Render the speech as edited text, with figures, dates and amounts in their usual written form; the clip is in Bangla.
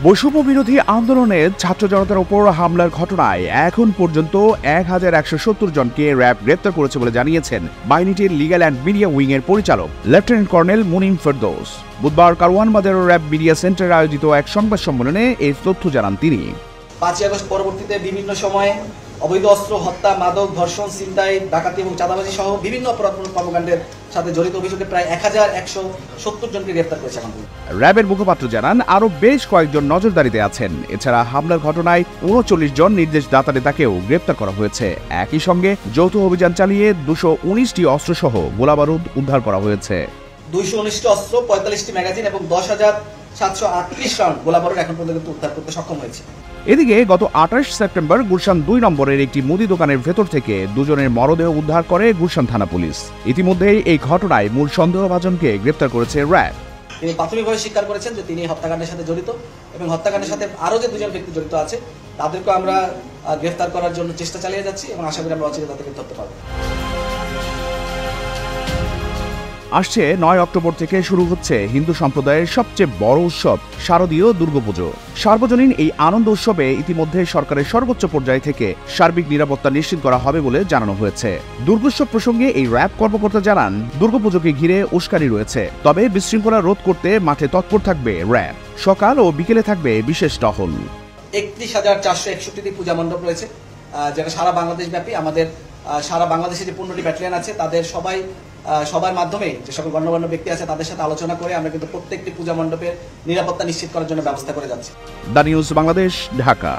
বৈষম্য বিরোধী আন্দোলনে ছাত্র জনতার উপর হামলার ঘটনায় এখন পর্যন্ত 1170 জনকে র্যাব গ্রেপ্তার করেছে বলে জানিয়েছেন বাহিনীটির লিগ্যাল অ্যান্ড মিডিয়া উইং এর পরিচালক লেফটেন্যান্ট কর্নেল মুনিম ফেরদৌস। বুধবার কারওয়ান বাজার র্যাব মিডিয়া সেন্টারে আয়োজিত এক সংবাদ সম্মেলনে এই তথ্য জানান তিনি। 5 আগস্ট পরবর্তীতে বিভিন্ন সময়ে অবৈধ অস্ত্র হত্যা, মাদক, ধর্ষণ, ছিনতাই, ডাকাতি এবং চাঁদাবাজি সহ বিভিন্ন অপরাধমূলক কর্মকাণ্ডের সাথে জড়িত অভিযোগে প্রায় 1170 জনকে গ্রেফতার করেছে। র্যাবের মুখপাত্র জানান আরো বেশ কয়েকজন নজরদারিতে আছেন। এছাড়া হামলার ঘটনায় 39 জন নির্দেশদাতা নেতাকেও গ্রেপ্তার করা হয়েছে। একই সঙ্গে যৌথ অভিযান চালিয়ে 219টি অস্ত্রসহ গোলাবারুদ উদ্ধার করা হয়েছে। 219টি অস্ত্র, 45টি ম্যাগাজিন এবং 10,738 রাউন্ড গোলাবারুদ এখন পর্যন্ত উদ্ধার করতে সক্ষম হয়েছে। এদিকে গত 28 সেপ্টেম্বর গুলশান 2 নম্বরের একটি মুদি দোকানের ভেতর থেকে দুজনের মরদেহ উদ্ধার করে গুলশান থানা পুলিশ। ইতিমধ্যেই এই ঘটনায় মূল সন্দেহভাজনকে গ্রেপ্তার করেছে র্যাব। তিনি প্রাথমিকভাবে স্বীকার করেছেন যে তিনি হত্যাকাণ্ডের সাথে জড়িত এবং হত্যাকাণ্ডের সাথে আরও যে দুজন ব্যক্তি জড়িত আছে তাদেরকে আমরা গ্রেফতার করার জন্য চেষ্টা চালিয়ে যাচ্ছি এবং আশা করি আমরা অচিরে তাদেরকে ধরতে পারবো। আসছে 9 অক্টোবর থেকে শুরু হচ্ছে হিন্দু সম্প্রদায়ের সবচেয়ে বড় উৎসব শারদীয় দুর্গাপুজো। সার্বজনীন এই আনন্দ উৎসবে ইতিমধ্যে সরকারের সর্বোচ্চ পর্যায় থেকে সার্বিক নিরাপত্তা নিশ্চিত করা হবে বলে জানানো হয়েছে। দুর্গোৎসব প্রসঙ্গে এই র্যাব কর্মকর্তা জানান দুর্গাপুজোকে ঘিরে উস্কানি রয়েছে, তবে বিশৃঙ্খলা রোধ করতে মাঠে তৎপর থাকবে র্যাব। সকাল ও বিকেলে থাকবে বিশেষ টহল। 31,461টি পূজা মণ্ডপ রয়েছে, যেটা সারা বাংলাদেশ ব্যাপী। আমাদের সারা বাংলাদেশে যে 15টি ব্যাটালিয়ন আছে তাদের সবার মাধ্যমে যে সকল গণ্যমান্য ব্যক্তি আছে তাদের সাথে আলোচনা করে আমরা কিন্তু প্রত্যেকটি পূজা মণ্ডপের নিরাপত্তা নিশ্চিত করার জন্য ব্যবস্থা করে যাচ্ছি। The news Bangladesh, Dhaka.